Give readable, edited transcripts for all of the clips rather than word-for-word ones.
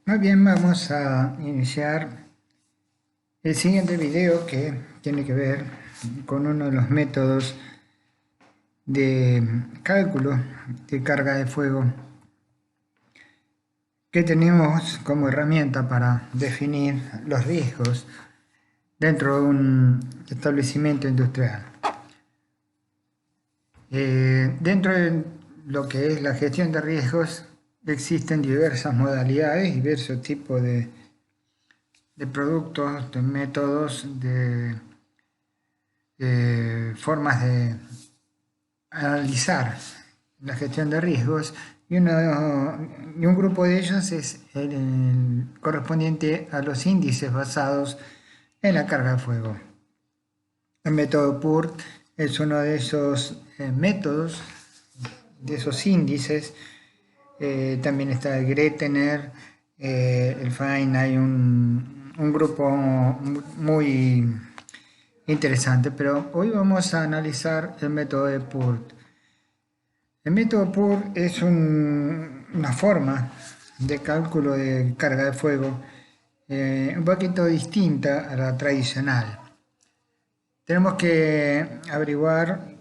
Muy bien, vamos a iniciar el siguiente video que tiene que ver con uno de los métodos de cálculo de carga de fuego que tenemos como herramienta para definir los riesgos dentro de un establecimiento industrial. Dentro de lo que es la gestión de riesgos existen diversas modalidades, diversos tipos de productos, de métodos, de formas de analizar la gestión de riesgos y un grupo de ellos es el correspondiente a los índices basados en la carga de fuego. El método PURT es uno de esos métodos, de esos índices. También está el Gretener, el FINE. Hay un grupo muy interesante, pero hoy vamos a analizar el método de PURT. El método PURT es una forma de cálculo de carga de fuego un poquito distinta a la tradicional. Tenemos que averiguar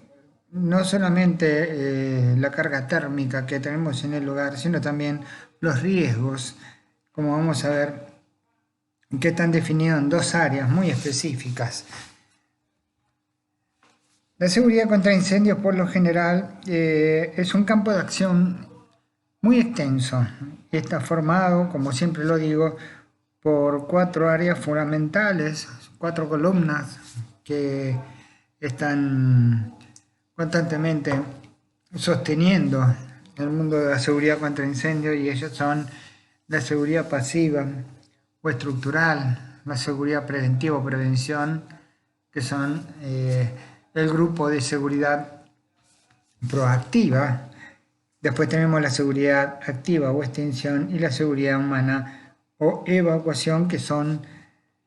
no solamente la carga térmica que tenemos en el lugar, sino también los riesgos, como vamos a ver, que están definidos en dos áreas muy específicas. La seguridad contra incendios, por lo general, es un campo de acción muy extenso. Está formado, como siempre lo digo, por 4 áreas fundamentales, 4 columnas que están constantemente sosteniendo el mundo de la seguridad contra incendios, y ellos son la seguridad pasiva o estructural, la seguridad preventiva o prevención, que son el grupo de seguridad proactiva. Después tenemos la seguridad activa o extinción y la seguridad humana o evacuación, que son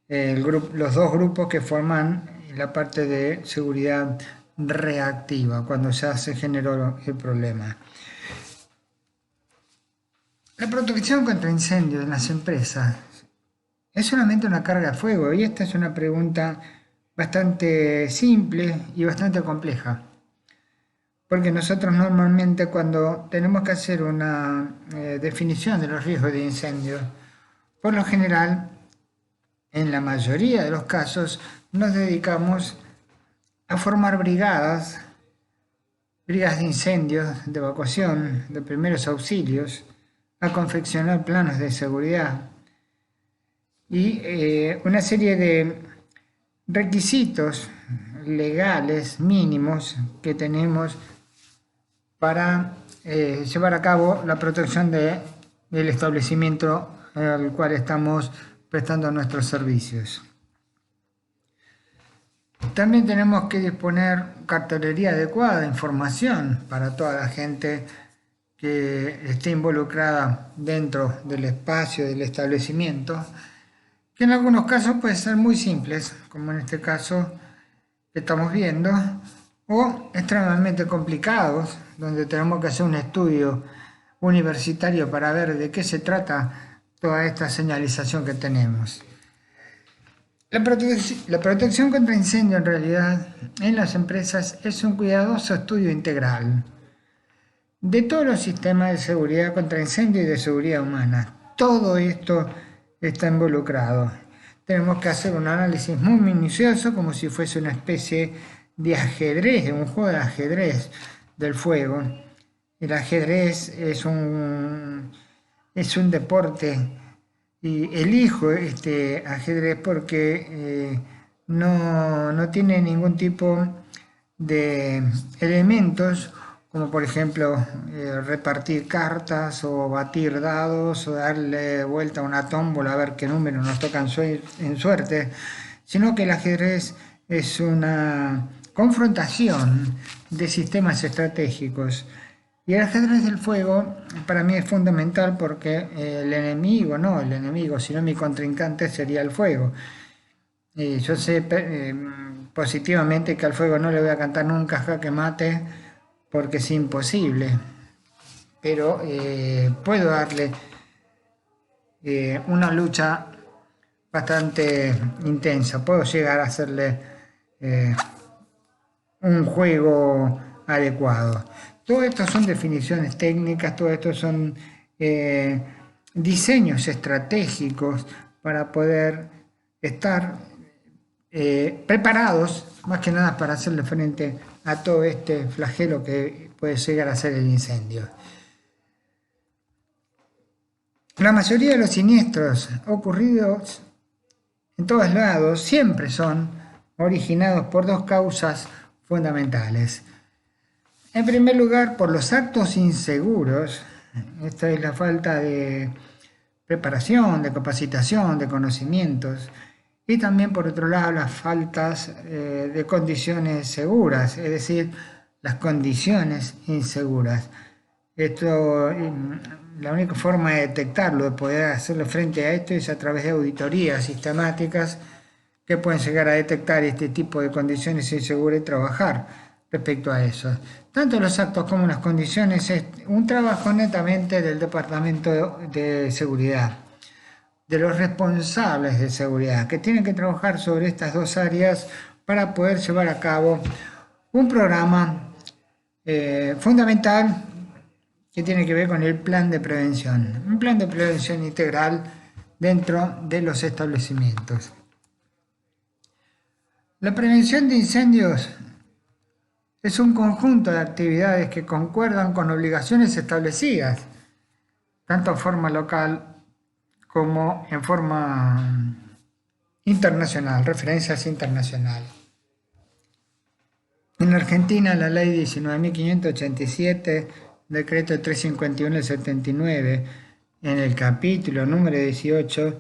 los dos grupos que forman la parte de seguridad reactiva, cuando ya se generó el problema. La protección contra incendios en las empresas es solamente una carga de fuego, y esta es una pregunta bastante simple y bastante compleja, porque nosotros normalmente cuando tenemos que hacer una definición de los riesgos de incendios, por lo general, en la mayoría de los casos, nos dedicamos a formar brigadas de incendios, de evacuación, de primeros auxilios, a confeccionar planos de seguridad y una serie de requisitos legales mínimos que tenemos para llevar a cabo la protección del establecimiento al cual estamos prestando nuestros servicios. También tenemos que disponer cartelería adecuada de información para toda la gente que esté involucrada dentro del espacio del establecimiento, que en algunos casos pueden ser muy simples, como en este caso que estamos viendo, o extremadamente complicados, donde tenemos que hacer un estudio universitario para ver de qué se trata toda esta señalización que tenemos. La protección contra incendio, en realidad, en las empresas es un cuidadoso estudio integral de todos los sistemas de seguridad contra incendio y de seguridad humana. Todo esto está involucrado. Tenemos que hacer un análisis muy minucioso, como si fuese una especie de ajedrez, de un juego de ajedrez del fuego. El ajedrez es un deporte, y elijo este ajedrez porque no tiene ningún tipo de elementos, como por ejemplo repartir cartas o batir dados o darle vuelta a una tómbola a ver qué número nos tocan en suerte, sino que el ajedrez es una confrontación de sistemas estratégicos. Y el ajedrez del fuego para mí es fundamental porque sino mi contrincante sería el fuego. Yo sé positivamente que al fuego no le voy a cantar nunca jaque mate, porque es imposible, pero puedo darle una lucha bastante intensa. Puedo llegar a hacerle un juego adecuado. Todo esto son definiciones técnicas, todo esto son diseños estratégicos para poder estar preparados, más que nada para hacerle frente a todo este flagelo que puede llegar a ser el incendio. La mayoría de los siniestros ocurridos en todos lados siempre son originados por dos causas fundamentales. En primer lugar, por los actos inseguros. Esta es la falta de preparación, de capacitación, de conocimientos. Y también, por otro lado, las faltas de condiciones seguras, es decir, las condiciones inseguras. Esto, la única forma de detectarlo, de poder hacerle frente a esto, es a través de auditorías sistemáticas que pueden llegar a detectar este tipo de condiciones inseguras y trabajar respecto a eso. Tanto los actos como las condiciones es un trabajo netamente del Departamento de Seguridad, de los responsables de seguridad, que tienen que trabajar sobre estas dos áreas para poder llevar a cabo un programa fundamental que tiene que ver con el plan de prevención, un plan de prevención integral dentro de los establecimientos. La prevención de incendios es un conjunto de actividades que concuerdan con obligaciones establecidas, tanto en forma local como en forma internacional, referencias internacionales. En Argentina, la ley 19.587, decreto 351 del 79, en el capítulo número 18,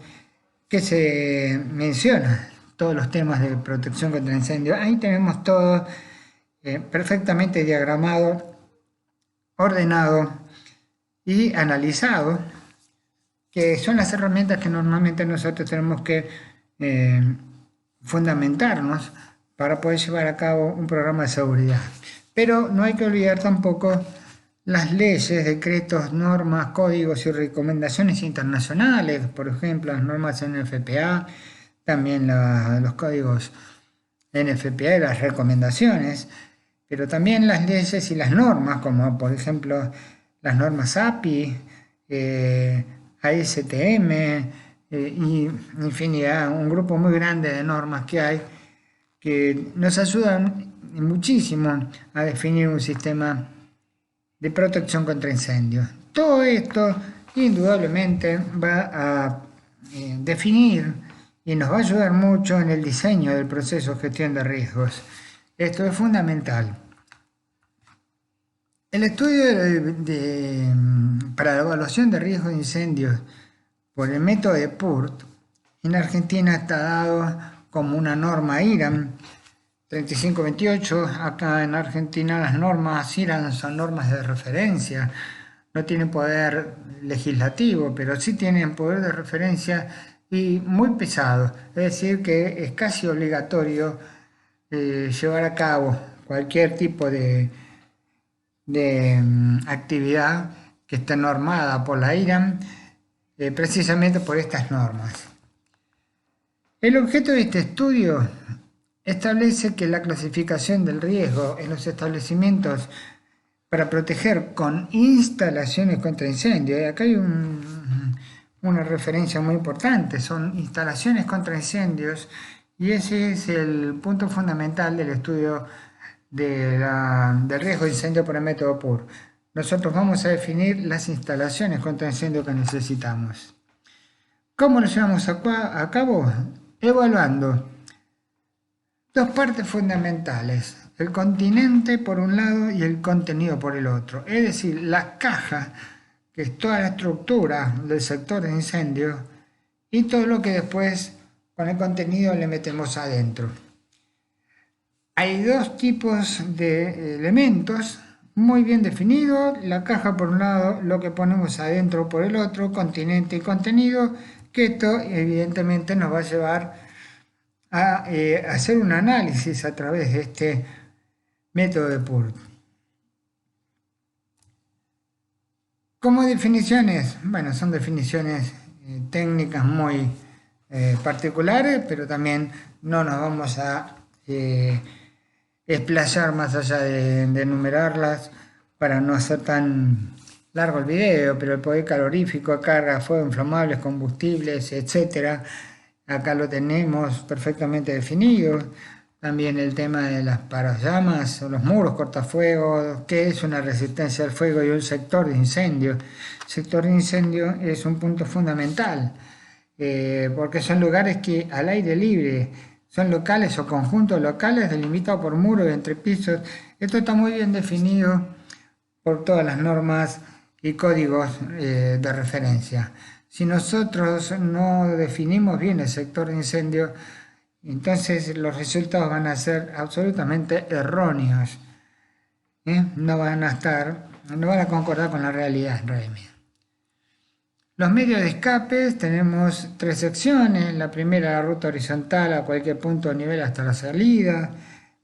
que se menciona todos los temas de protección contra incendios. Ahí tenemos todo perfectamente diagramado, ordenado y analizado, que son las herramientas que normalmente nosotros tenemos que fundamentarnos para poder llevar a cabo un programa de seguridad. Pero no hay que olvidar tampoco las leyes, decretos, normas, códigos y recomendaciones internacionales, por ejemplo, las normas NFPA, también los códigos NFPA y las recomendaciones, pero también las leyes y las normas, como por ejemplo las normas API, ASTM y infinidad, un grupo muy grande de normas que hay que nos ayudan muchísimo a definir un sistema de protección contra incendios. Todo esto indudablemente va a definir y nos va a ayudar mucho en el diseño del proceso de gestión de riesgos. Esto es fundamental. El estudio para la evaluación de riesgos de incendios por el método de PURT en Argentina está dado como una norma IRAM 3528. Acá en Argentina las normas IRAM son normas de referencia, no tienen poder legislativo, pero sí tienen poder de referencia y muy pesado, es decir que es casi obligatorio llevar a cabo cualquier tipo de actividad que esté normada por la IRAM, precisamente por estas normas. El objeto de este estudio establece que la clasificación del riesgo en los establecimientos para proteger con instalaciones contra incendio, y acá hay una referencia muy importante, son instalaciones contra incendios, y ese es el punto fundamental del estudio del riesgo de incendio por el método PUR. Nosotros vamos a definir las instalaciones contra incendio que necesitamos. ¿Cómo lo llevamos a cabo? Evaluando dos partes fundamentales, el continente por un lado y el contenido por el otro. Es decir, la caja, que es toda la estructura del sector de incendio, y todo lo que después con el contenido le metemos adentro. Hay dos tipos de elementos muy bien definidos, la caja por un lado, lo que ponemos adentro por el otro, continente y contenido, que esto evidentemente nos va a llevar a hacer un análisis a través de este método de PURT. Como definiciones, bueno, son definiciones técnicas muy particulares, pero también no nos vamos a explayar más allá de enumerarlas para no hacer tan largo el video, pero el poder calorífico, carga, fuego, inflamables, combustibles, etcétera, acá lo tenemos perfectamente definido. También el tema de las parallamas o los muros cortafuegos, qué es una resistencia al fuego y un sector de incendio. El sector de incendio es un punto fundamental, porque son lugares que al aire libre, son locales o conjuntos locales delimitados por muros y entrepisos. Esto está muy bien definido por todas las normas y códigos de referencia. Si nosotros no definimos bien el sector de incendio, entonces los resultados van a ser absolutamente erróneos. No van a concordar con la realidad realmente. Los medios de escape tenemos 3 secciones. La primera, la ruta horizontal a cualquier punto de nivel hasta la salida.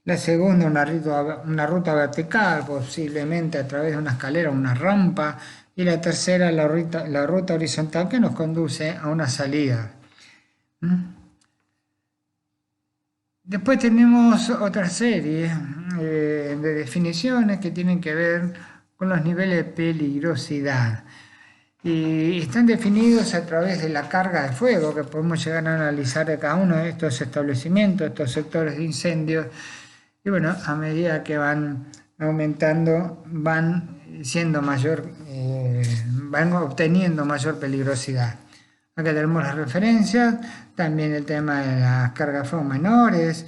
La segunda, una ruta vertical, posiblemente a través de una escalera o una rampa. Y la tercera, la ruta horizontal que nos conduce a una salida. Después tenemos otra serie de definiciones que tienen que ver con los niveles de peligrosidad. Y están definidos a través de la carga de fuego que podemos llegar a analizar de cada uno de estos establecimientos, estos sectores de incendios. Y bueno, a medida que van aumentando, van obteniendo mayor peligrosidad. Acá tenemos las referencias, también el tema de las cargas de fuego menores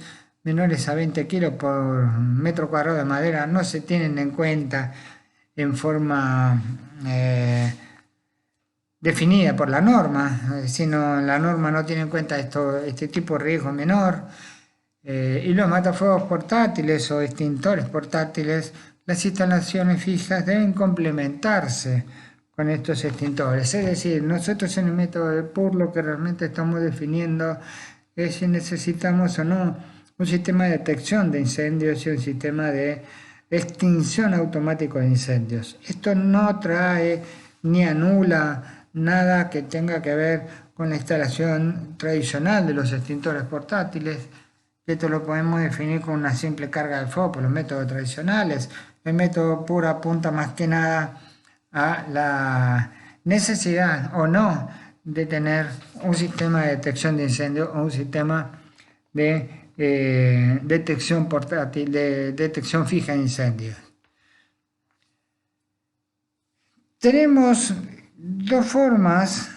a 20 kilos por metro cuadrado de madera no se tienen en cuenta en forma definida por la norma, sino la norma no tiene en cuenta este tipo de riesgo menor. Y los matafuegos portátiles o extintores portátiles, las instalaciones fijas deben complementarse con estos extintores. Es decir, nosotros en el método de PUR lo que realmente estamos definiendo es si necesitamos o no un sistema de detección de incendios y un sistema de extinción automático de incendios. Esto no trae ni anula nada que tenga que ver con la instalación tradicional de los extintores portátiles. Esto lo podemos definir con una simple carga de fuego por los métodos tradicionales. El método PUR apunta más que nada a la necesidad o no de tener un sistema de detección de incendio o un sistema de detección portátil, de detección fija de incendios. Tenemos dos fórmulas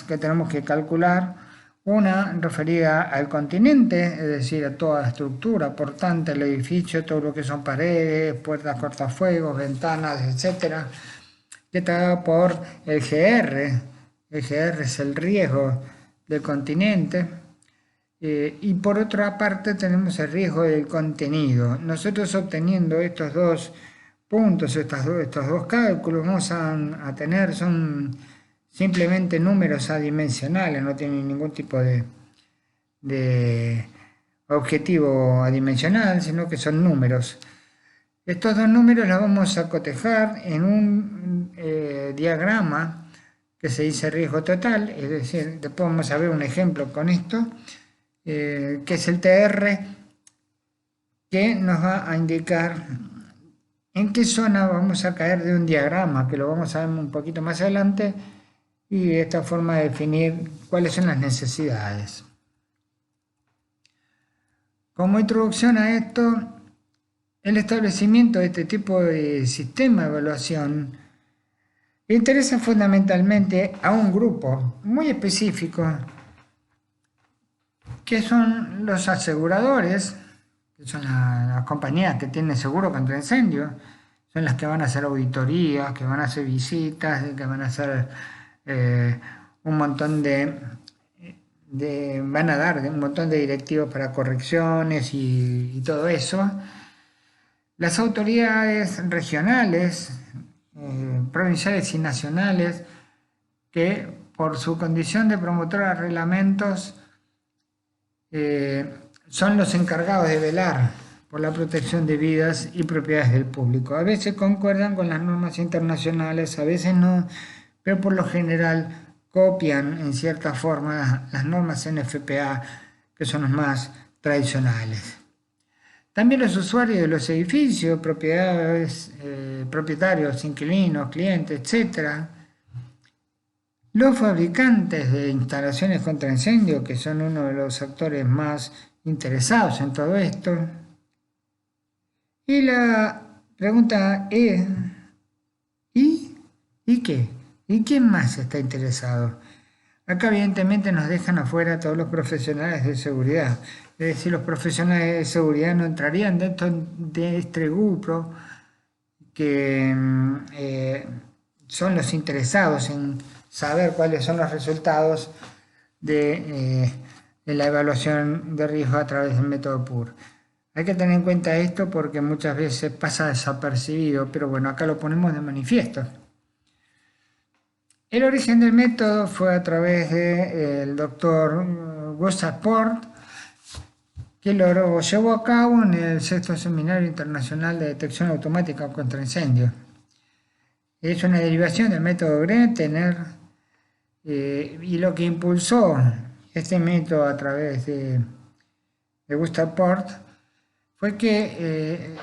que tenemos que calcular. Una referida al continente, es decir, a toda la estructura portante del edificio, todo lo que son paredes, puertas cortafuegos, ventanas, etc. Que está por el GR. El GR es el riesgo del continente. Y por otra parte tenemos el riesgo del contenido. Nosotros obteniendo estos dos puntos, estos dos cálculos, vamos a tener, son simplemente números adimensionales, no tienen ningún tipo de objetivo adimensional, sino que son números. Estos dos números los vamos a cotejar en un diagrama que se dice riesgo total, es decir, después vamos a ver un ejemplo con esto, que es el TR, que nos va a indicar en qué zona vamos a caer de un diagrama, que lo vamos a ver un poquito más adelante, y de esta forma definir cuáles son las necesidades. Como introducción a esto, el establecimiento de este tipo de sistema de evaluación interesa fundamentalmente a un grupo muy específico, que son los aseguradores, que son las compañías que tienen seguro contra incendios, son las que van a hacer auditorías, que van a hacer visitas, que van a hacer un montón van a dar un montón de directivos para correcciones y todo eso. Las autoridades regionales, provinciales y nacionales, que por su condición de promotora de reglamentos son los encargados de velar por la protección de vidas y propiedades del público. A veces concuerdan con las normas internacionales, a veces no, pero por lo general copian en cierta forma las normas NFPA, que son las más tradicionales. También los usuarios de los edificios, propietarios, inquilinos, clientes, etc. Los fabricantes de instalaciones contra incendio, que son uno de los actores más interesados en todo esto. Y la pregunta es, ¿y qué? ¿Y quién más está interesado? Acá evidentemente nos dejan afuera todos los profesionales de seguridad. Es decir, los profesionales de seguridad no entrarían dentro de este grupo que son los interesados en saber cuáles son los resultados de la evaluación de riesgo a través del método PUR. Hay que tener en cuenta esto porque muchas veces pasa desapercibido, pero bueno, acá lo ponemos de manifiesto. El origen del método fue a través del doctor Gustav Port, que lo llevó a cabo en el 6º Seminario Internacional de Detección Automática contra Incendios. Es una derivación del método Grettener, y lo que impulsó este método a través de Gustav Port fue que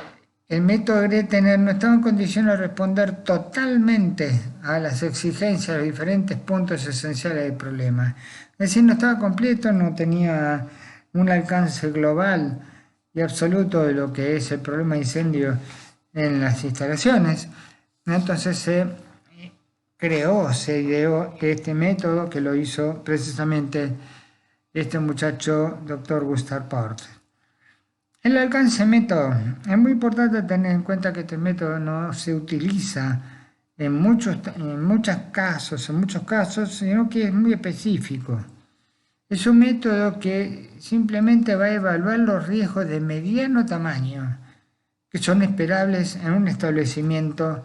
el método Grettener no estaba en condiciones de responder totalmente a las exigencias de los diferentes puntos esenciales del problema. Es decir, no estaba completo, no tenía un alcance global y absoluto de lo que es el problema de incendio en las instalaciones. Entonces se ideó este método que lo hizo precisamente este muchacho, doctor Gustav Port. El alcance del método. Es muy importante tener en cuenta que este método no se utiliza en muchos casos, sino que es muy específico. Es un método que simplemente va a evaluar los riesgos de mediano tamaño que son esperables en un establecimiento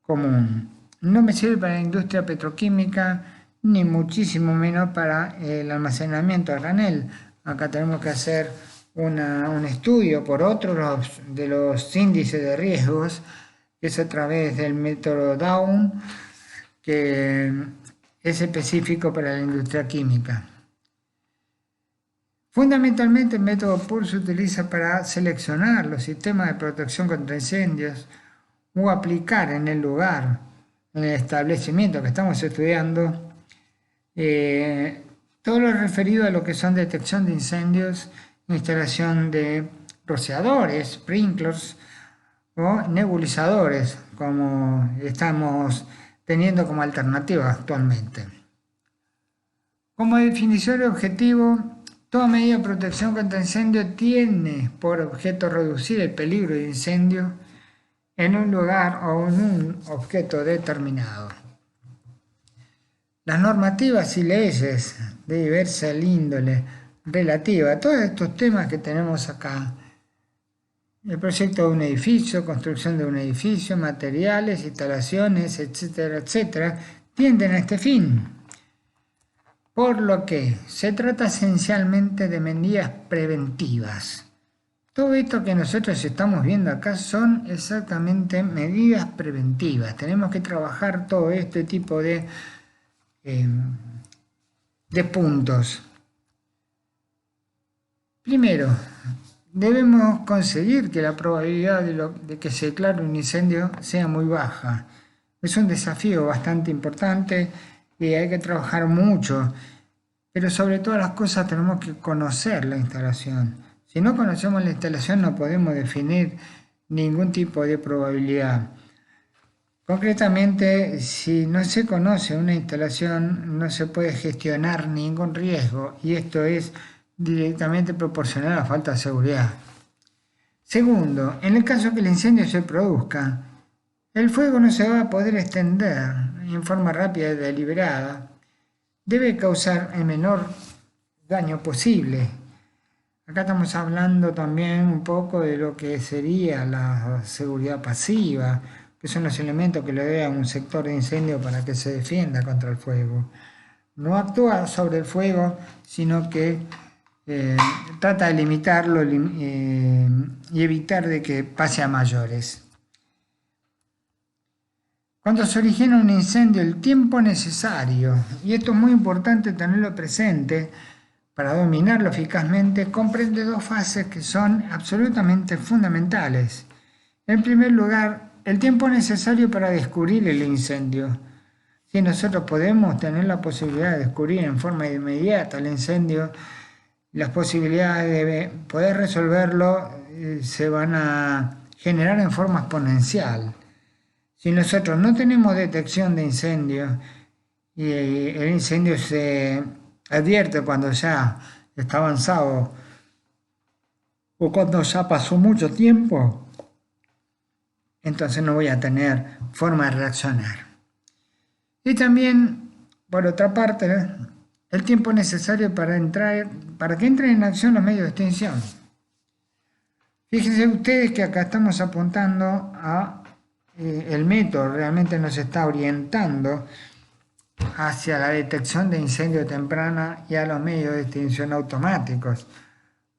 común. No me sirve para la industria petroquímica, ni muchísimo menos para el almacenamiento a granel. Acá tenemos que hacer un estudio por otro de los índices de riesgos, que es a través del método Down, que es específico para la industria química. Fundamentalmente el método PUR se utiliza para seleccionar los sistemas de protección contra incendios o aplicar en el lugar, en el establecimiento que estamos estudiando, todo lo referido a lo que son detección de incendios, instalación de rociadores, sprinklers o nebulizadores, como estamos teniendo como alternativa actualmente. Como definición y objetivo, toda medida de protección contra incendio tiene por objeto reducir el peligro de incendio en un lugar o en un objeto determinado. Las normativas y leyes de diversa índole relativa a todos estos temas que tenemos acá, el proyecto de un edificio, construcción de un edificio, materiales, instalaciones, etcétera, etcétera, tienden a este fin. Por lo que se trata esencialmente de medidas preventivas. Todo esto que nosotros estamos viendo acá son exactamente medidas preventivas. Tenemos que trabajar todo este tipo de puntos. Primero, debemos conseguir que la probabilidad de que se declare un incendio sea muy baja. Es un desafío bastante importante y hay que trabajar mucho, pero sobre todas las cosas tenemos que conocer la instalación. Si no conocemos la instalación no podemos definir ningún tipo de probabilidad. Concretamente, si no se conoce una instalación no se puede gestionar ningún riesgo y esto es directamente proporcional a la falta de seguridad. Segundo, en el caso que el incendio se produzca, el fuego no se va a poder extender en forma rápida y deliberada. Debe causar el menor daño posible. Acá estamos hablando también un poco de lo que sería la seguridad pasiva, que son los elementos que le dé a un sector de incendio para que se defienda contra el fuego. No actúa sobre el fuego, sino que trata de limitarlo y evitar de que pase a mayores. Cuando se origina un incendio, el tiempo necesario, y esto es muy importante tenerlo presente para dominarlo eficazmente, comprende dos fases que son absolutamente fundamentales. En primer lugar, el tiempo necesario para descubrir el incendio. Si nosotros podemos tener la posibilidad de descubrir en forma inmediata el incendio, las posibilidades de poder resolverlo se van a generar en forma exponencial. Si nosotros no tenemos detección de incendio y el incendio se advierte cuando ya está avanzado o cuando ya pasó mucho tiempo, entonces no voy a tener forma de reaccionar. Y también, por otra parte, el tiempo necesario para que entren en acción los medios de extinción. Fíjense ustedes que acá estamos apuntando a el método, realmente nos está orientando hacia la detección de incendio temprana y a los medios de extinción automáticos.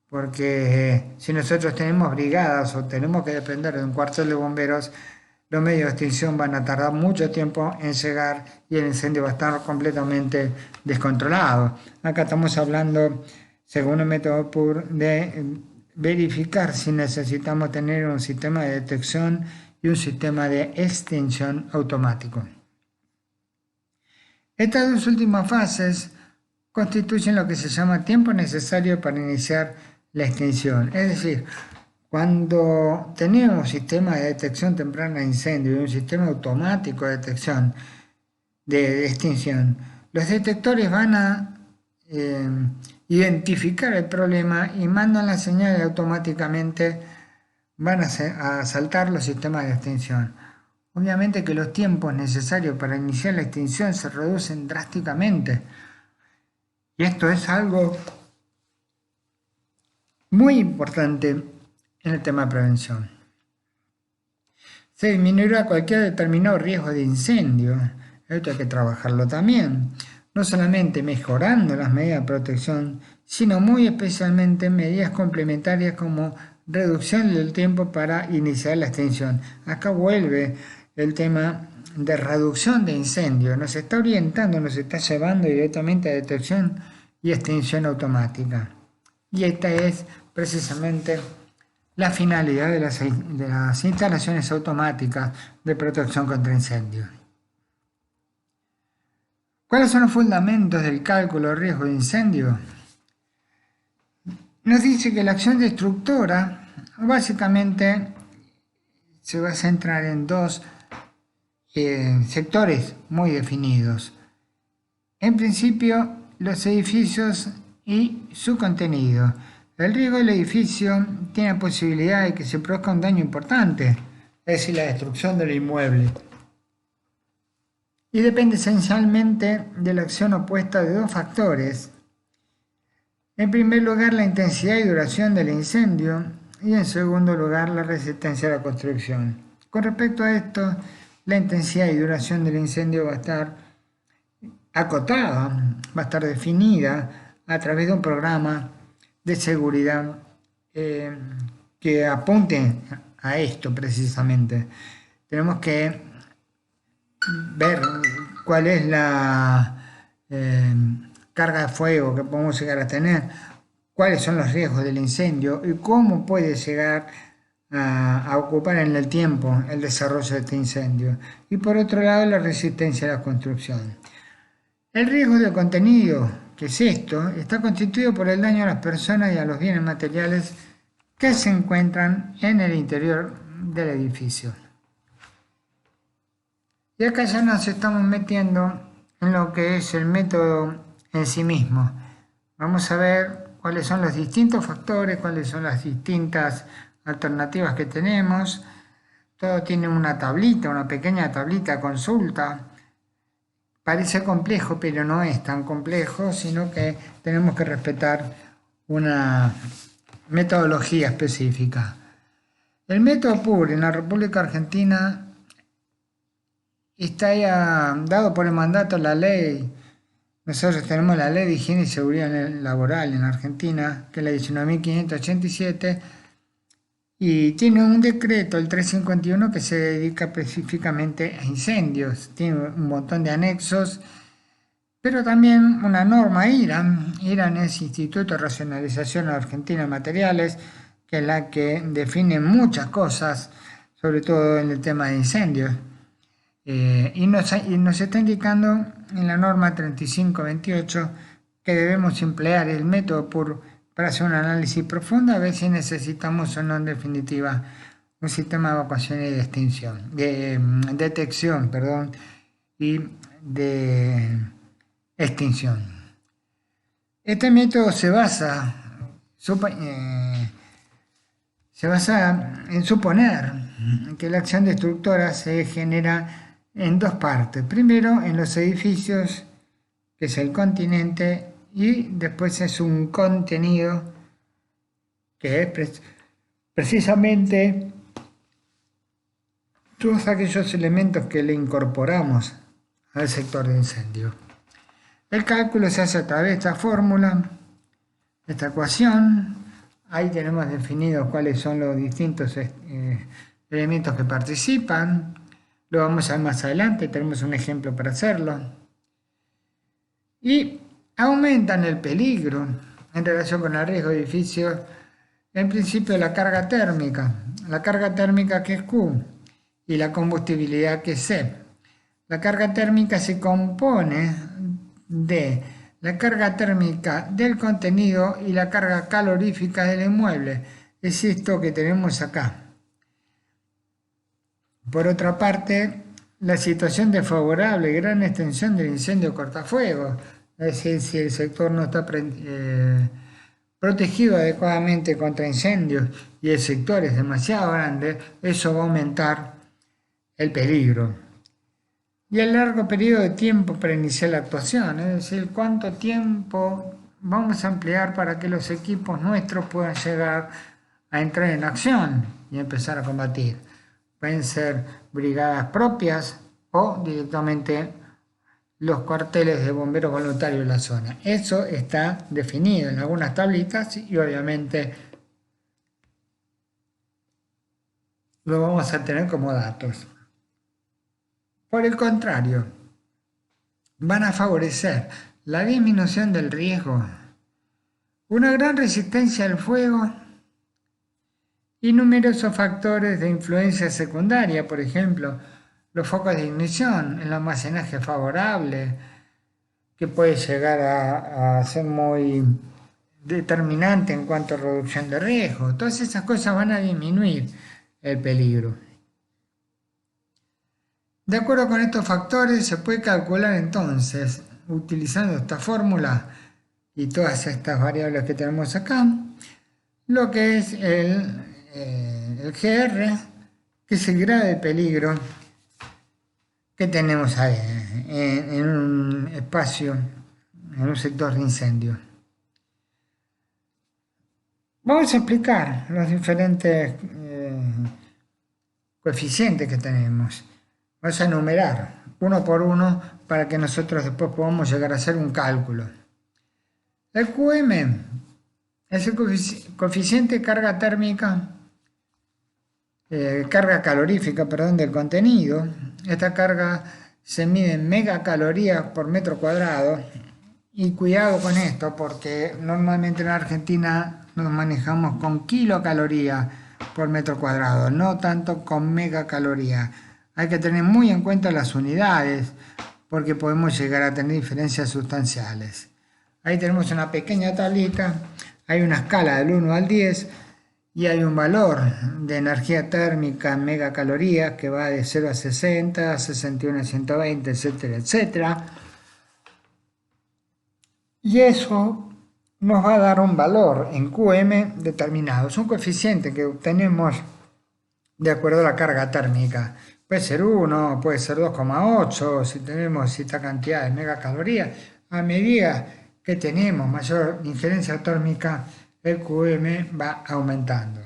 Porque si nosotros tenemos brigadas o tenemos que depender de un cuartel de bomberos, los medios de extinción van a tardar mucho tiempo en llegar y el incendio va a estar completamente descontrolado. Acá estamos hablando, según el método PUR, de verificar si necesitamos tener un sistema de detección y un sistema de extinción automático. Estas dos últimas fases constituyen lo que se llama tiempo necesario para iniciar la extinción. Es decir, cuando tenemos un sistema de detección temprana de incendio y un sistema automático de detección de extinción, los detectores van a identificar el problema y mandan la señal y automáticamente van a saltar los sistemas de extinción. Obviamente que los tiempos necesarios para iniciar la extinción se reducen drásticamente. Y esto es algo muy importante en el tema de prevención. Se disminuirá cualquier determinado riesgo de incendio. Esto hay que trabajarlo también. No solamente mejorando las medidas de protección, sino muy especialmente medidas complementarias como reducción del tiempo para iniciar la extinción. Acá vuelve el tema de reducción de incendios. Nos está orientando, nos está llevando directamente a detección y extinción automática. Y esta es precisamente la finalidad de las instalaciones automáticas de protección contra incendios. ¿Cuáles son los fundamentos del cálculo de riesgo de incendio? Nos dice que la acción destructora básicamente se va a centrar en dos sectores muy definidos. En principio, los edificios y su contenido. El riesgo del edificio tiene la posibilidad de que se produzca un daño importante, es decir, la destrucción del inmueble. Y depende esencialmente de la acción opuesta de dos factores. En primer lugar, la intensidad y duración del incendio y en segundo lugar, la resistencia a la construcción. Con respecto a esto, la intensidad y duración del incendio va a estar acotada, va a estar definida a través de un programa de seguridad que apunte a esto precisamente. Tenemos que ver cuál es la carga de fuego que podemos llegar a tener, cuáles son los riesgos del incendio y cómo puede llegar a ocupar en el tiempo el desarrollo de este incendio. Y por otro lado, la resistencia a la construcción. El riesgo de contenido, que es esto, está constituido por el daño a las personas y a los bienes materiales que se encuentran en el interior del edificio. Y acá ya nos estamos metiendo en lo que es el método en sí mismo. Vamos a ver cuáles son los distintos factores, cuáles son las distintas alternativas que tenemos. Todo tiene una tablita, una pequeña tablita de consulta. Parece complejo, pero no es tan complejo, sino que tenemos que respetar una metodología específica. El método PUR en la República Argentina está ya dado por el mandato de la ley Nosotros tenemos la Ley de Higiene y Seguridad Laboral en Argentina, que es la 19.587, y tiene un decreto, el 351, que se dedica específicamente a incendios. Tiene un montón de anexos, pero también una norma IRAN. IRAN es Instituto de Racionalización Argentina de Materiales, que es la que define muchas cosas, sobre todo en el tema de incendios. Y nos está indicando en la norma 3528 que debemos emplear el método para hacer un análisis profundo a ver si necesitamos o no en definitiva un sistema de evacuación y de extinción, de detección, perdón, y de extinción. Este método se basa en suponer que la acción destructora se genera en dos partes. Primero, en los edificios, que es el continente, y después es un contenido, que es precisamente todos aquellos elementos que le incorporamos al sector de incendio. El cálculo se hace a través de esta fórmula, esta ecuación. Ahí tenemos definidos cuáles son los distintos elementos que participan. Lo vamos a ver más adelante, tenemos un ejemplo para hacerlo. Y aumentan el peligro en relación con el riesgo de edificios, en principio la carga térmica que es Q y la combustibilidad que es C. La carga térmica se compone de la carga térmica del contenido y la carga calorífica del inmueble. Es esto que tenemos acá. Por otra parte, la situación desfavorable y gran extensión del incendio cortafuegos, es decir, si el sector no está protegido adecuadamente contra incendios y el sector es demasiado grande, eso va a aumentar el peligro. Y el largo periodo de tiempo para iniciar la actuación, es decir, cuánto tiempo vamos a emplear para que los equipos nuestros puedan llegar a entrar en acción y empezar a combatir. Pueden ser brigadas propias o directamente los cuarteles de bomberos voluntarios de la zona. Eso está definido en algunas tablitas y obviamente lo vamos a tener como datos. Por el contrario, van a favorecer la disminución del riesgo, una gran resistencia al fuego y numerosos factores de influencia secundaria, por ejemplo, los focos de ignición, el almacenaje favorable, que puede llegar a ser muy determinante en cuanto a reducción de riesgo. Todas esas cosas van a disminuir el peligro. De acuerdo con estos factores, se puede calcular entonces, utilizando esta fórmula y todas estas variables que tenemos acá, lo que es el GR, que es el grado de peligro que tenemos ahí, en un espacio, en un sector de incendio. Vamos a explicar los diferentes coeficientes que tenemos. Vamos a enumerar uno por uno para que nosotros después podamos llegar a hacer un cálculo. El QM es el coeficiente carga térmica, carga calorífica, perdón, del contenido. Esta carga se mide en megacalorías por metro cuadrado. Y cuidado con esto, porque normalmente en Argentina nos manejamos con kilocalorías por metro cuadrado, no tanto con megacalorías. Hay que tener muy en cuenta las unidades, porque podemos llegar a tener diferencias sustanciales. Ahí tenemos una pequeña tablita, hay una escala del 1 al 10 y hay un valor de energía térmica en megacalorías que va de 0 a 60, 61 a 120, etcétera, etcétera. Y eso nos va a dar un valor en QM determinado. Es un coeficiente que obtenemos de acuerdo a la carga térmica. Puede ser 1, puede ser 2,8, si tenemos esta cantidad de megacalorías. A medida que tenemos mayor injerencia térmica, el QM va aumentando.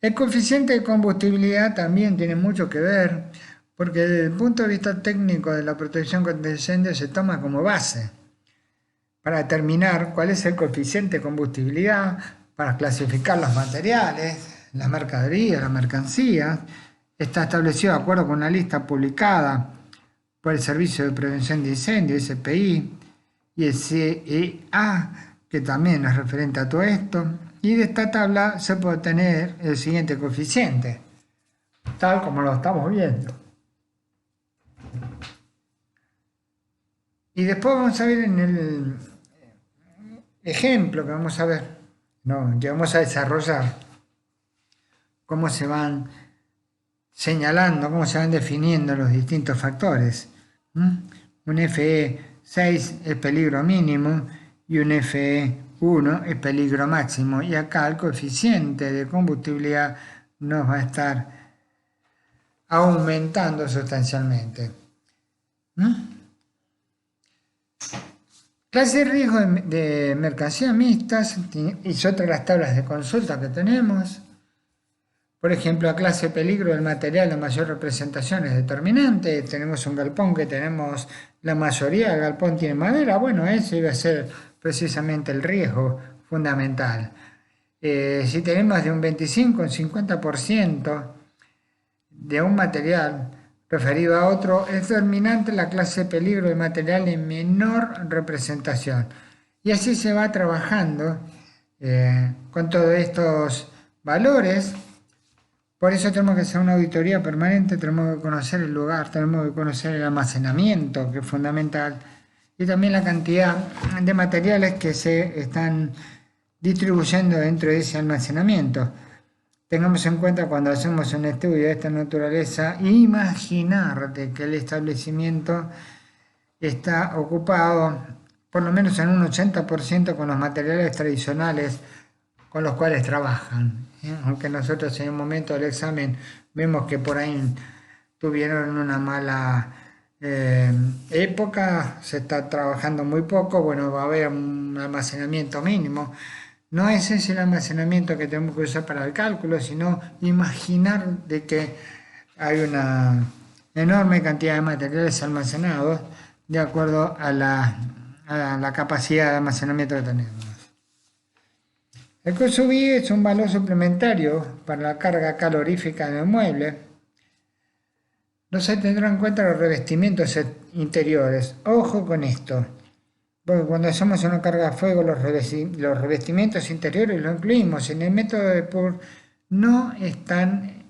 El coeficiente de combustibilidad también tiene mucho que ver, porque desde el punto de vista técnico de la protección contra incendios se toma como base para determinar cuál es el coeficiente de combustibilidad, para clasificar los materiales, las mercaderías, las mercancías. Está establecido de acuerdo con una lista publicada por el Servicio de Prevención de Incendios, SPI, y el CEA, que también es referente a todo esto. Y de esta tabla se puede obtener el siguiente coeficiente, tal como lo estamos viendo. Y después vamos a ver en el ejemplo que vamos a ver, no, que vamos a desarrollar, cómo se van señalando, cómo se van definiendo los distintos factores. Un FE6 es peligro mínimo y un FE1 es peligro máximo. Y acá el coeficiente de combustibilidad nos va a estar aumentando sustancialmente. Clase de riesgo de mercancías mixtas y otras las tablas de consulta que tenemos. Por ejemplo, la clase de peligro del material de mayor representación es determinante. Tenemos un galpón que tenemos, la mayoría del galpón tiene madera. Bueno, ese iba a ser precisamente el riesgo fundamental. Si tenemos de un 25 un 50% de un material referido a otro, es determinante la clase de peligro de material en menor representación. Y así se va trabajando con todos estos valores. Por eso tenemos que hacer una auditoría permanente, tenemos que conocer el lugar, tenemos que conocer el almacenamiento, que es fundamental, y también la cantidad de materiales que se están distribuyendo dentro de ese almacenamiento. Tengamos en cuenta cuando hacemos un estudio de esta naturaleza, imaginar de que el establecimiento está ocupado por lo menos en un 80% con los materiales tradicionales con los cuales trabajan. Aunque nosotros en el momento del examen vemos que por ahí tuvieron una mala época, se está trabajando muy poco, bueno, va a haber un almacenamiento mínimo. No es ese el almacenamiento que tenemos que usar para el cálculo, sino imaginar de que hay una enorme cantidad de materiales almacenados de acuerdo a la capacidad de almacenamiento que tenemos. El QSUBI es un valor suplementario para la carga calorífica del mueble. No se tendrán en cuenta los revestimientos interiores. Ojo con esto. Porque cuando hacemos una carga a fuego, los revestimientos interiores los incluimos. En el método de PUR no están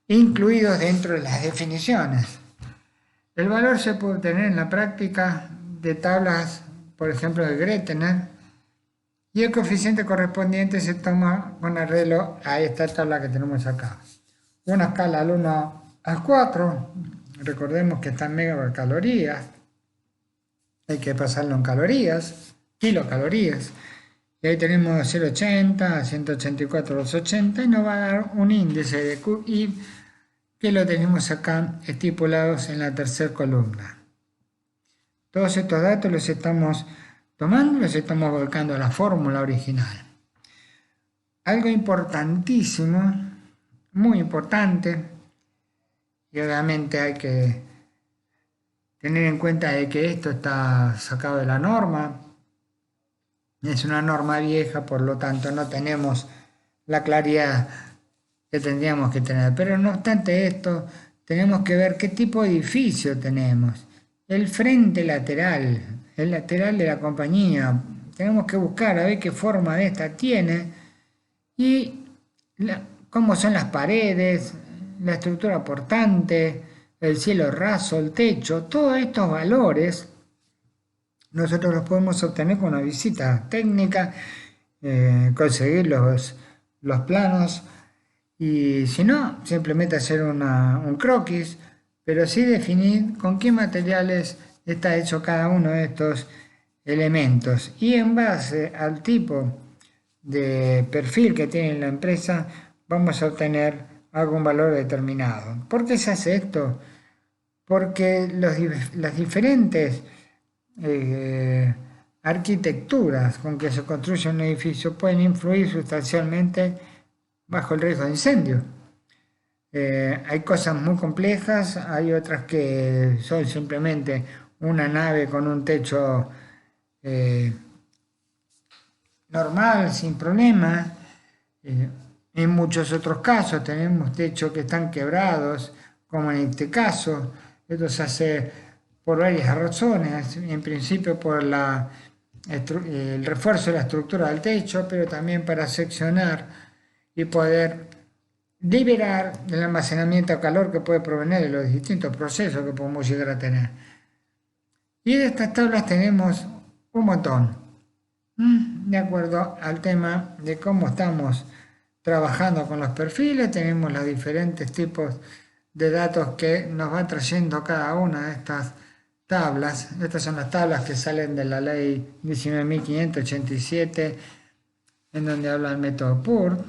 incluidos dentro de las definiciones. El valor se puede obtener en la práctica de tablas, por ejemplo, de Gretner, y el coeficiente correspondiente se toma con arreglo a esta tabla que tenemos acá. Una escala al 1 al 4, recordemos que está en megacalorías. Hay que pasarlo en calorías, kilocalorías. Y ahí tenemos 0,80 a 184 los 80 y nos va a dar un índice de QI que lo tenemos acá estipulados en la tercera columna. Todos estos datos los estamos tomando y los estamos volcando a la fórmula original. Algo importantísimo, muy importante, y obviamente hay que tener en cuenta de que esto está sacado de la norma, es una norma vieja, por lo tanto no tenemos la claridad que tendríamos que tener. Pero no obstante esto, tenemos que ver qué tipo de edificio tenemos. El frente lateral, el lateral de la compañía, tenemos que buscar a ver qué forma de esta tiene y cómo son las paredes, la estructura portante, el cielo raso, el techo. Todos estos valores nosotros los podemos obtener con una visita técnica, conseguir los planos y si no, simplemente hacer un croquis, pero sí definir con qué materiales está hecho cada uno de estos elementos y en base al tipo de perfil que tiene la empresa vamos a obtener algún valor determinado. ¿Por qué se hace esto? Porque las diferentes arquitecturas con que se construye un edificio pueden influir sustancialmente bajo el riesgo de incendio. Hay cosas muy complejas, hay otras que son simplemente una nave con un techo eh, normal, sin problema. Eh, en muchos otros casos tenemos techos que están quebrados, como en este caso. Esto se hace por varias razones, en principio por el refuerzo de la estructura del techo, pero también para seccionar y poder liberar el almacenamiento de calor que puede provenir de los distintos procesos que podemos llegar a tener. Y de estas tablas tenemos un montón, de acuerdo al tema de cómo estamos trabajando con los perfiles. Tenemos los diferentes tipos de datos que nos va trayendo cada una de estas tablas. Estas son las tablas que salen de la ley 19.587, en donde habla el método PUR.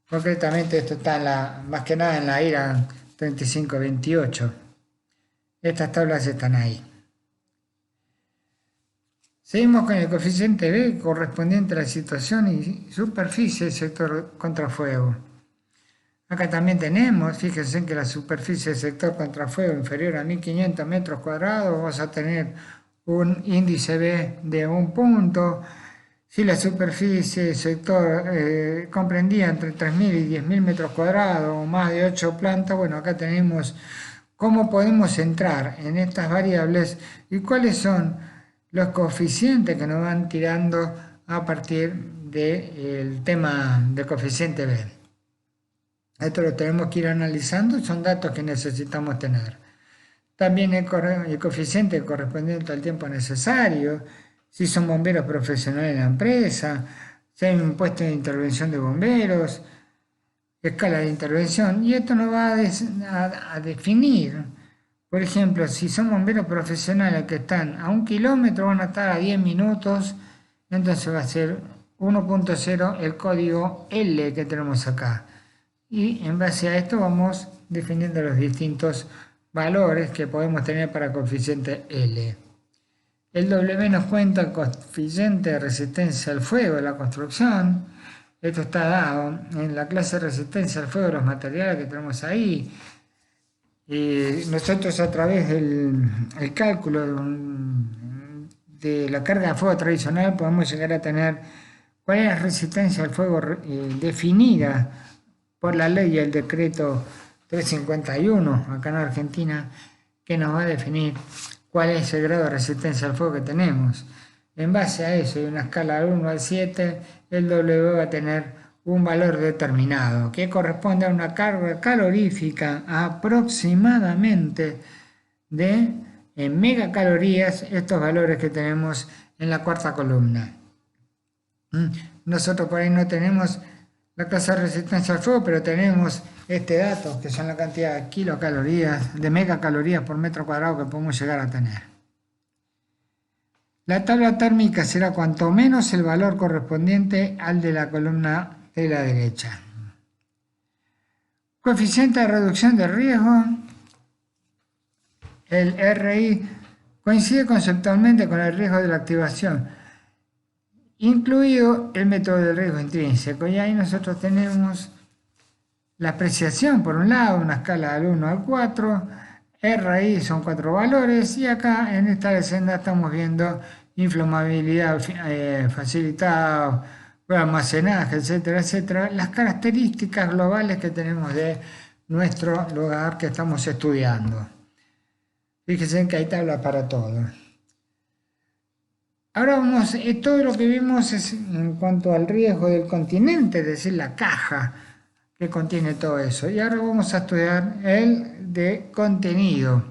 Concretamente esto está más que nada en la IRA 3528. Estas tablas están ahí. Seguimos con el coeficiente B correspondiente a la situación y superficie del sector contrafuego. Acá también tenemos, fíjense que la superficie del sector contrafuego inferior a 1500 metros cuadrados, vamos a tener un índice B de 1 punto. Si la superficie del sector comprendía entre 3.000 y 10.000 metros cuadrados o más de 8 plantas, bueno, acá tenemos cómo podemos entrar en estas variables y cuáles son los coeficientes que nos van tirando a partir del tema del coeficiente B. Esto lo tenemos que ir analizando, son datos que necesitamos tener. También el coeficiente correspondiente al tiempo necesario, si son bomberos profesionales en la empresa, si hay un puesto de intervención de bomberos, escala de intervención, y esto nos va a definir, por ejemplo, si son bomberos profesionales que están a 1 kilómetro, van a estar a 10 minutos, entonces va a ser 1.0 el código L que tenemos acá. Y en base a esto vamos definiendo los distintos valores que podemos tener para coeficiente L. El W nos cuenta el coeficiente de resistencia al fuego de la construcción. Esto está dado en la clase de resistencia al fuego de los materiales que tenemos ahí. Y nosotros a través del cálculo de la carga de fuego tradicional podemos llegar a tener cuál es la resistencia al fuego definida por la ley y el decreto 351 acá en Argentina, que nos va a definir cuál es el grado de resistencia al fuego que tenemos. En base a eso, y una escala del 1 al 7, el W va a tener un valor determinado que corresponde a una carga calorífica aproximadamente de en megacalorías, estos valores que tenemos en la cuarta columna. Nosotros por ahí no tenemos la clase de resistencia al fuego, pero tenemos este dato, que son la cantidad de kilocalorías, de megacalorías por metro cuadrado que podemos llegar a tener. La tabla térmica será cuanto menos el valor correspondiente al de la columna de la derecha. Coeficiente de reducción de riesgo. El RI coincide conceptualmente con el riesgo de la activación, incluido el método del riesgo intrínseco. Y ahí nosotros tenemos la apreciación, por un lado, una escala del 1 al 4, RI son 4 valores, y acá en esta descenda estamos viendo inflamabilidad facilitada, almacenaje, etcétera, etcétera, las características globales que tenemos de nuestro lugar que estamos estudiando. Fíjense que hay tabla para todo. Ahora vamos, todo lo que vimos es en cuanto al riesgo del continente, es decir, la caja que contiene todo eso. Y ahora vamos a estudiar el de contenido.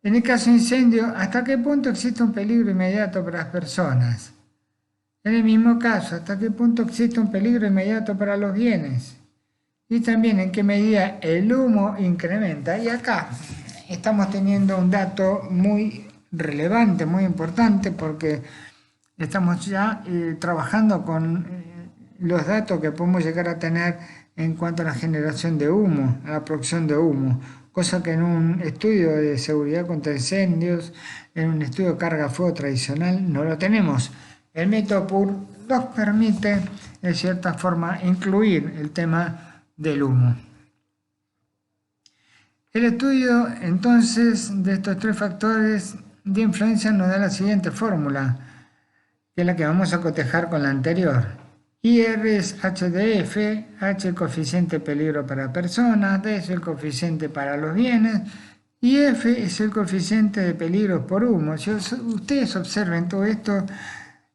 En el caso de incendio, ¿hasta qué punto existe un peligro inmediato para las personas? En el mismo caso, ¿hasta qué punto existe un peligro inmediato para los bienes? Y también en qué medida el humo incrementa. Y acá estamos teniendo un dato muy relevante, muy importante, porque estamos ya trabajando con los datos que podemos llegar a tener en cuanto a la generación de humo, a la producción de humo, cosa que en un estudio de seguridad contra incendios, en un estudio de carga de fuego tradicional, no lo tenemos. El método PUR nos permite, de cierta forma, incluir el tema del humo. El estudio entonces de estos tres factores de influencia nos da la siguiente fórmula, que es la que vamos a cotejar con la anterior. IR es HDF, H el coeficiente peligro para personas, D es el coeficiente para los bienes y F es el coeficiente de peligro por humo. Si ustedes observen todo esto,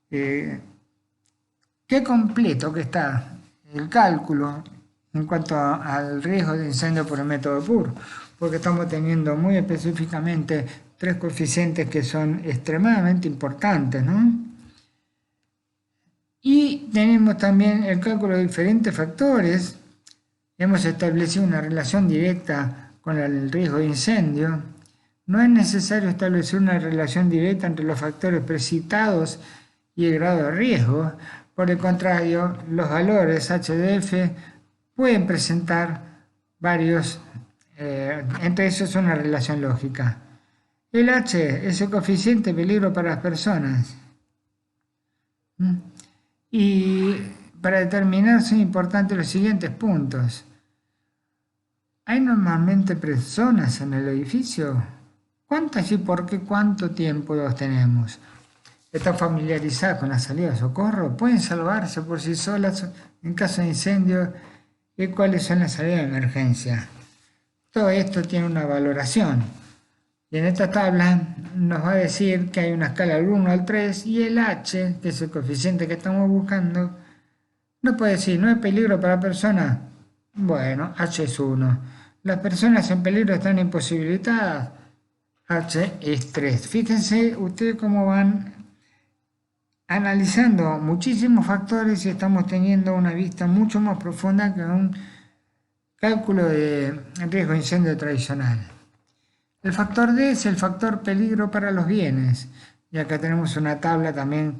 qué completo que está el cálculo en cuanto al riesgo de incendio por el método PUR, porque estamos teniendo muy específicamente tres coeficientes que son extremadamente importantes, ¿no? Y tenemos también el cálculo de diferentes factores. Hemos establecido una relación directa con el riesgo de incendio. No es necesario establecer una relación directa entre los factores precitados y el grado de riesgo. Por el contrario, los valores HDF pueden presentar varios, entre esos una relación lógica. El H es el coeficiente de peligro para las personas. Y para determinar son importantes los siguientes puntos. ¿Hay normalmente personas en el edificio? ¿Cuántas y por qué cuánto tiempo los tenemos? ¿Están familiarizadas con la salida de socorro? ¿Pueden salvarse por sí solas en caso de incendio? ¿Y cuáles son las salidas de emergencia? Todo esto tiene una valoración. Y en esta tabla nos va a decir que hay una escala del 1 al 3 y el H, que es el coeficiente que estamos buscando, nos puede decir, ¿no hay peligro para personas? Bueno, H es 1. ¿Las personas en peligro están imposibilitadas? H es 3. Fíjense ustedes cómo van analizando muchísimos factores y estamos teniendo una vista mucho más profunda que un cálculo de riesgo de incendio tradicional. El factor D es el factor peligro para los bienes. Y acá tenemos una tabla también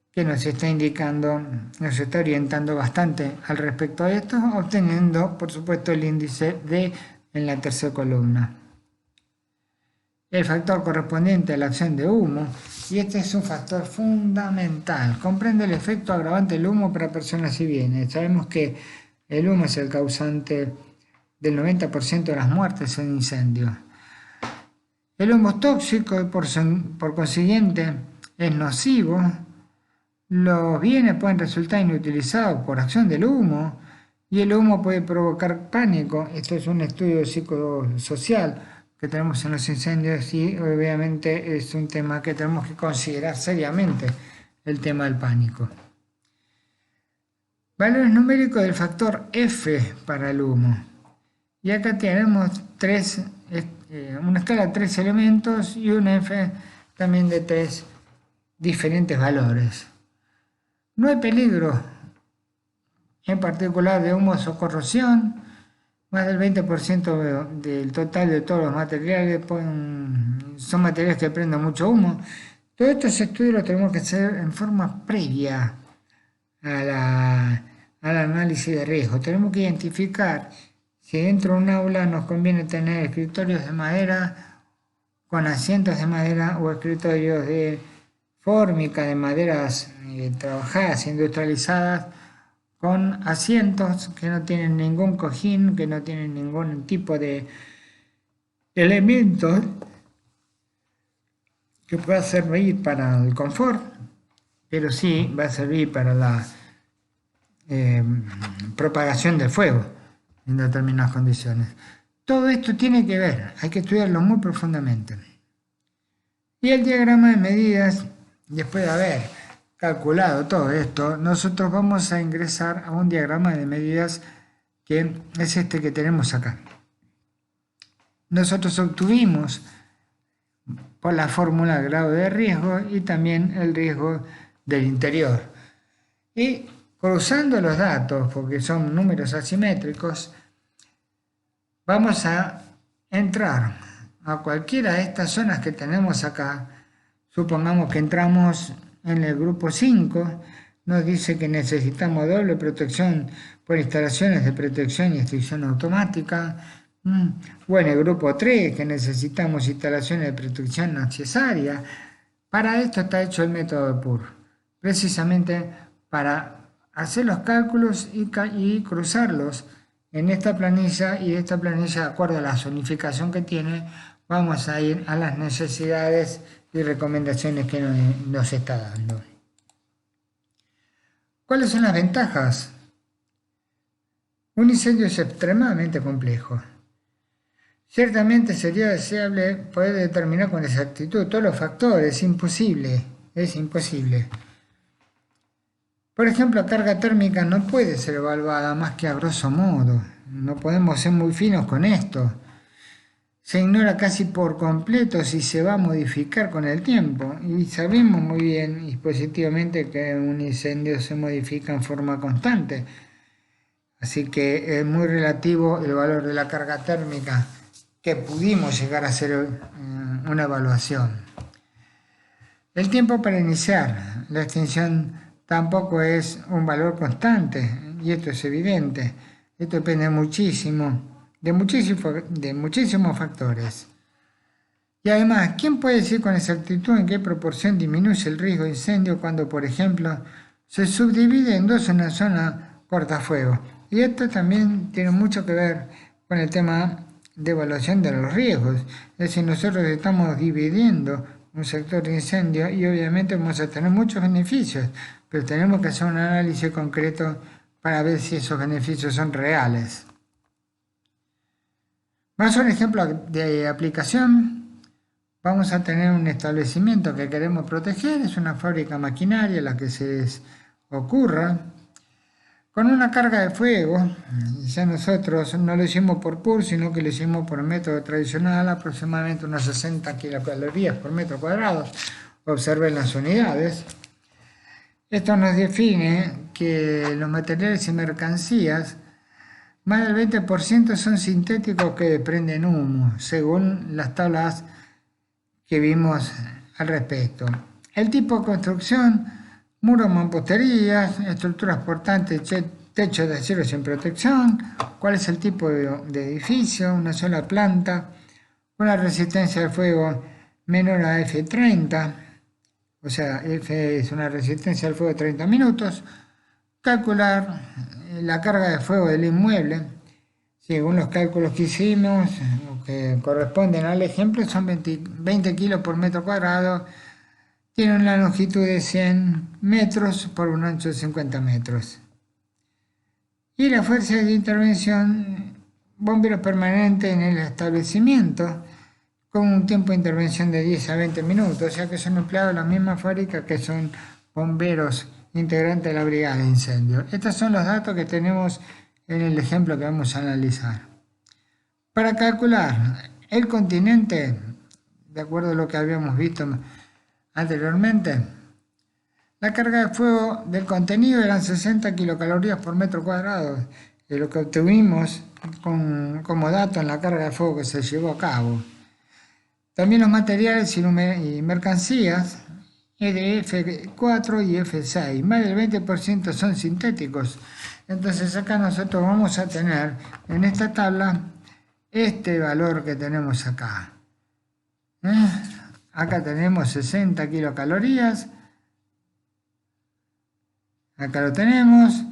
que nos está indicando, nos está orientando bastante al respecto de esto, obteniendo, por supuesto, el índice D en la tercera columna. El factor correspondiente a la acción de humo, y este es un factor fundamental. Comprende el efecto agravante del humo para personas y bienes. Sabemos que el humo es el causante del 90% de las muertes en incendios. El humo es tóxico y por consiguiente es nocivo. Los bienes pueden resultar inutilizados por acción del humo y el humo puede provocar pánico. Esto es un estudio psicosocial que tenemos en los incendios y obviamente es un tema que tenemos que considerar seriamente, el tema del pánico. Valores numéricos del factor F para el humo. Y acá tenemos una escala de 3 elementos y un F también de 3 diferentes valores. No hay peligro, en particular de humos o corrosión. Más del 20% del total de todos los materiales son materiales que prenden mucho humo. Todos estos estudios los tenemos que hacer en forma previa al análisis de riesgo. Tenemos que identificar si dentro de un aula nos conviene tener escritorios de madera con asientos de madera o escritorios de fórmica, de maderas trabajadas, industrializadas, con asientos que no tienen ningún cojín, que no tienen ningún tipo de elementos que pueda servir para el confort, pero sí va a servir para la propagación del fuego en determinadas condiciones. Todo esto tiene que ver, hay que estudiarlo muy profundamente. Y el diagrama de medidas, después de haber calculado todo esto, nosotros vamos a ingresar a un diagrama de medidas que es este que tenemos acá. Nosotros obtuvimos por la fórmula el grado de riesgo y también el riesgo del interior. Y cruzando los datos, porque son números asimétricos, vamos a entrar a cualquiera de estas zonas que tenemos acá. Supongamos que entramos en el grupo 5, nos dice que necesitamos doble protección por instalaciones de protección y extinción automática. O en el grupo 3, que necesitamos instalaciones de protección necesaria. Para esto está hecho el método de PUR, precisamente para hacer los cálculos y cruzarlos en esta planilla, y esta planilla, de acuerdo a la zonificación que tiene, vamos a ir a las necesidades y recomendaciones que nos está dando. ¿Cuáles son las ventajas? Un incendio es extremadamente complejo. Ciertamente sería deseable poder determinar con exactitud todos los factores, es imposible. Por ejemplo, la carga térmica no puede ser evaluada más que a grosso modo, no podemos ser muy finos con esto. Se ignora casi por completo si se va a modificar con el tiempo, y sabemos muy bien y positivamente que un incendio se modifica en forma constante. Así que es muy relativo el valor de la carga térmica que pudimos llegar a hacer una evaluación. El tiempo para iniciar la extinción tampoco es un valor constante, y esto es evidente. Esto depende muchísimo, de muchísimos factores. Y además, ¿quién puede decir con exactitud en qué proporción disminuye el riesgo de incendio cuando, por ejemplo, se subdivide en dos una zona cortafuego? Y esto también tiene mucho que ver con el tema de evaluación de los riesgos. Es decir, nosotros estamos dividiendo un sector de incendio y obviamente vamos a tener muchos beneficios, pero tenemos que hacer un análisis concreto para ver si esos beneficios son reales. Vamos a un ejemplo de aplicación. Vamos a tener un establecimiento que queremos proteger, es una fábrica maquinaria, la que se les ocurra, con una carga de fuego. Ya nosotros no lo hicimos por PUR, sino que lo hicimos por método tradicional, aproximadamente unas 60 kilocalorías por metro cuadrado. Observen las unidades. Esto nos define que los materiales y mercancías, más del 20% son sintéticos que desprenden humo, según las tablas que vimos al respecto. El tipo de construcción: muros, mamposterías, estructuras portantes, techo de acero sin protección. ¿Cuál es el tipo de edificio? Una sola planta, una resistencia al fuego menor a F30, o sea, F es una resistencia al fuego de 30 minutos. Calcular la carga de fuego del inmueble, según los cálculos que hicimos, que corresponden al ejemplo, son 20 kilos por metro cuadrado. Tiene una longitud de 100 metros por un ancho de 50 metros. Y la fuerza de intervención: bomberos permanentes en el establecimiento, con un tiempo de intervención de 10 a 20 minutos, o sea que son empleados de la misma fábrica que son bomberos integrantes de la brigada de incendio. Estos son los datos que tenemos en el ejemplo que vamos a analizar. Para calcular el continente, de acuerdo a lo que habíamos visto anteriormente, la carga de fuego del contenido eran 60 kilocalorías por metro cuadrado, de lo que obtuvimos como dato en la carga de fuego que se llevó a cabo. También los materiales y mercancías de F4 y F6, más del 20% son sintéticos. Entonces acá nosotros vamos a tener en esta tabla este valor que tenemos acá. Acá tenemos 60 kilocalorías. Acá lo tenemos.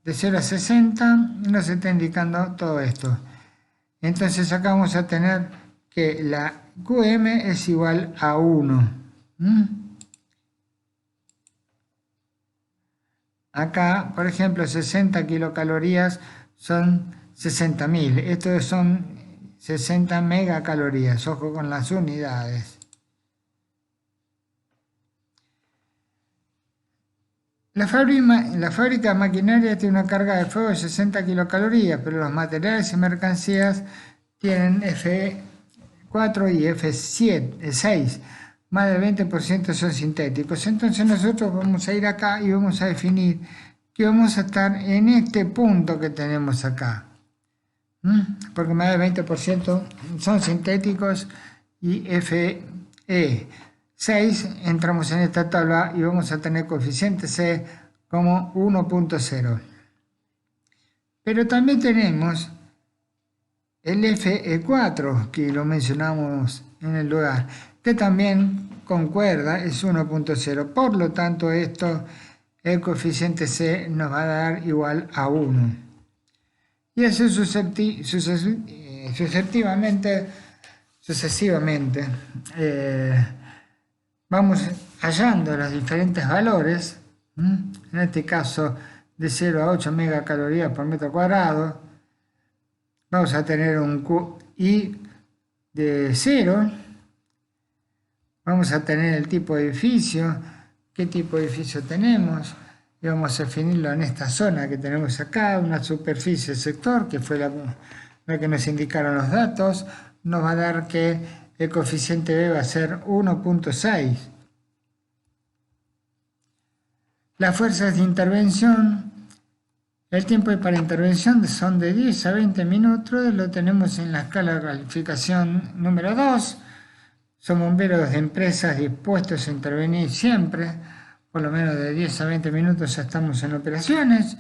De 0 a 60 nos está indicando todo esto. Entonces acá vamos a tener que la QM es igual a 1. Acá, por ejemplo, 60 kilocalorías son 60.000. Estos son 60 megacalorías. Ojo con las unidades. La fábrica maquinaria tiene una carga de fuego de 60 kilocalorías, pero los materiales y mercancías tienen F4 y F6. Más del 20% son sintéticos. Entonces nosotros vamos a ir acá y vamos a definir que vamos a estar en este punto que tenemos acá. Porque más del 20% son sintéticos y Fe6 entramos en esta tabla y vamos a tener coeficiente C como 1.0. Pero también tenemos el Fe4, que lo mencionamos en el lugar, que también concuerda, es 1.0. Por lo tanto, el coeficiente C nos va a dar igual a 1. Y así sucesivamente, vamos hallando los diferentes valores, en este caso de 0 a 8 megacalorías por metro cuadrado. Vamos a tener un QI de 0. Vamos a tener el tipo de edificio, qué tipo de edificio tenemos, y vamos a definirlo en esta zona que tenemos acá, una superficie sector, que fue la que nos indicaron los datos. Nos va a dar que el coeficiente B va a ser 1.6. Las fuerzas de intervención, el tiempo para intervención son de 10 a 20 minutos, lo tenemos en la escala de calificación número 2. Son bomberos de empresas dispuestos a intervenir siempre, por lo menos de 10 a 20 minutos ya estamos en operaciones.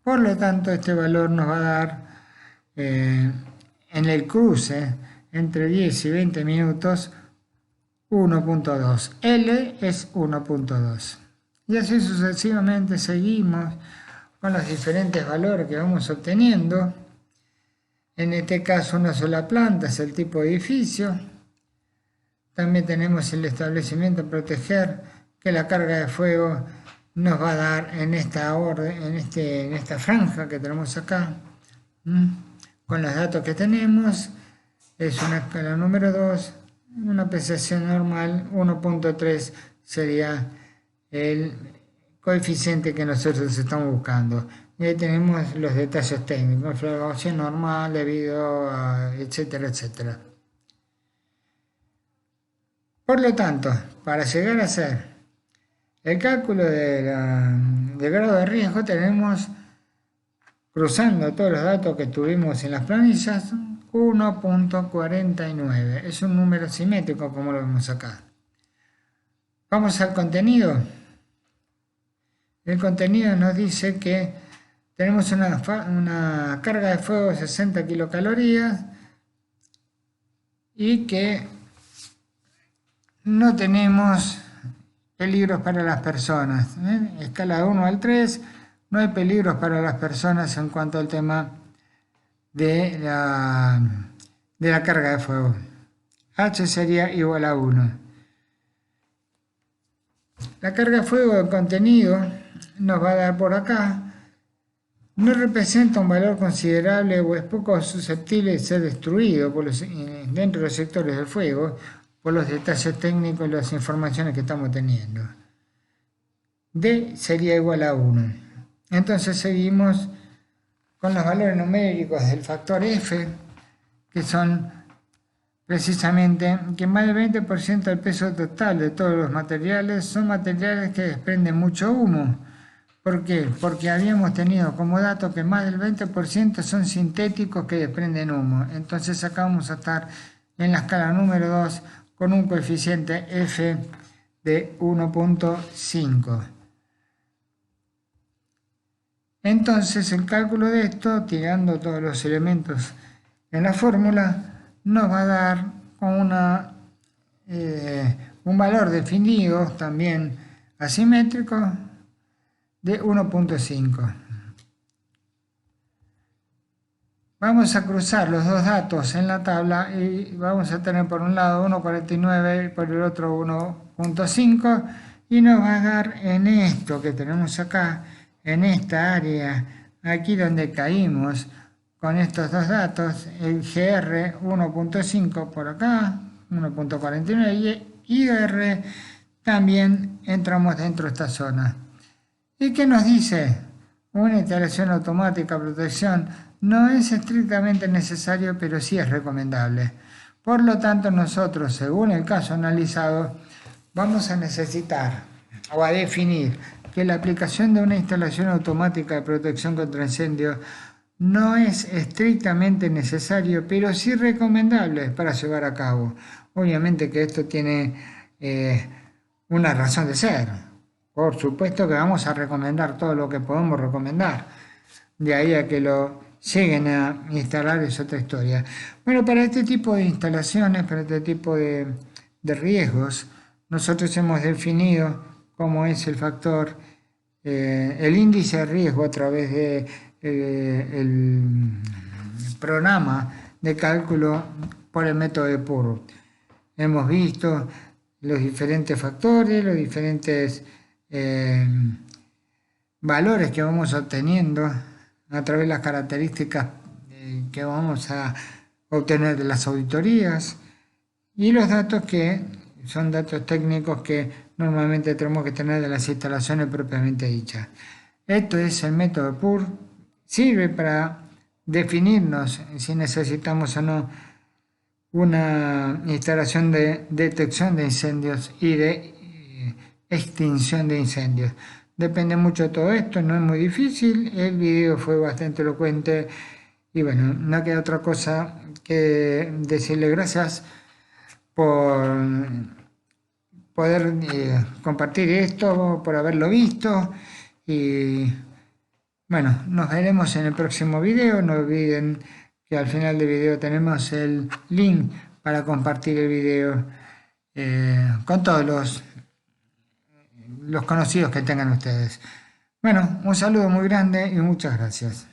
Por lo tanto, este valor nos va a dar en el cruce entre 10 y 20 minutos 1.2. L es 1.2. Y así sucesivamente seguimos con los diferentes valores que vamos obteniendo. En este caso, una sola planta es el tipo de edificio. También tenemos el establecimiento a proteger, que la carga de fuego nos va a dar en esta orden, en esta franja que tenemos acá. Con los datos que tenemos, es una escala número 2, una apreciación normal, 1.3 sería el coeficiente que nosotros estamos buscando. Y ahí tenemos los detalles técnicos, fluctuación normal debido a etcétera, etcétera. Por lo tanto, para llegar a hacer el cálculo del grado de riesgo, tenemos, cruzando todos los datos que tuvimos en las planillas, 1.49. Es un número simétrico como lo vemos acá. Vamos al contenido. El contenido nos dice que tenemos una carga de fuego de 60 kilocalorías y que no tenemos peligros para las personas. Escala de 1 al 3, no hay peligros para las personas en cuanto al tema de la carga de fuego. H sería igual a 1. La carga de fuego del contenido nos va a dar por acá. No representa un valor considerable o es poco susceptible de ser destruido dentro de los sectores del fuego por los detalles técnicos y las informaciones que estamos teniendo. D sería igual a 1. Entonces seguimos con los valores numéricos del factor F, que son precisamente que más del 20% del peso total de todos los materiales son materiales que desprenden mucho humo. ¿Por qué? Porque habíamos tenido como dato que más del 20% son sintéticos que desprenden humo. Entonces acá vamos a estar en la escala número 2 con un coeficiente F de 1.5. Entonces el cálculo de esto, tirando todos los elementos en la fórmula, nos va a dar con un valor definido también asimétrico de 1.5. Vamos a cruzar los dos datos en la tabla y vamos a tener por un lado 1.49 y por el otro 1.5 y nos va a dar en esto que tenemos acá, en esta área, aquí donde caímos con estos dos datos, el GR 1.5 por acá, 1.49 y IR también entramos dentro de esta zona. ¿Y qué nos dice? Una instalación automática de protección no es estrictamente necesario, pero sí es recomendable. Por lo tanto, nosotros, según el caso analizado, vamos a necesitar o a definir que la aplicación de una instalación automática de protección contra incendios no es estrictamente necesario, pero sí recomendable para llevar a cabo. Obviamente que esto tiene una razón de ser. Por supuesto que vamos a recomendar todo lo que podemos recomendar. De ahí a que lo lleguen a instalar es otra historia. Bueno, para este tipo de instalaciones, para este tipo de riesgos, nosotros hemos definido cómo es el factor, el índice de riesgo a través de programa de cálculo por el método de Purr. Hemos visto los diferentes factores, los diferentes valores que vamos obteniendo a través de las características que vamos a obtener de las auditorías y los datos que son datos técnicos que normalmente tenemos que tener de las instalaciones propiamente dichas. Esto es el método Purr. Sirve para definirnos si necesitamos o no una instalación de detección de incendios y de extinción de incendios. Depende mucho de todo esto, no es muy difícil, el video fue bastante elocuente y bueno, no queda otra cosa que decirle gracias por poder compartir esto, por haberlo visto y bueno, nos veremos en el próximo video. No olviden que al final del video tenemos el link para compartir el video con todos los conocidos que tengan ustedes. Bueno, un saludo muy grande y muchas gracias.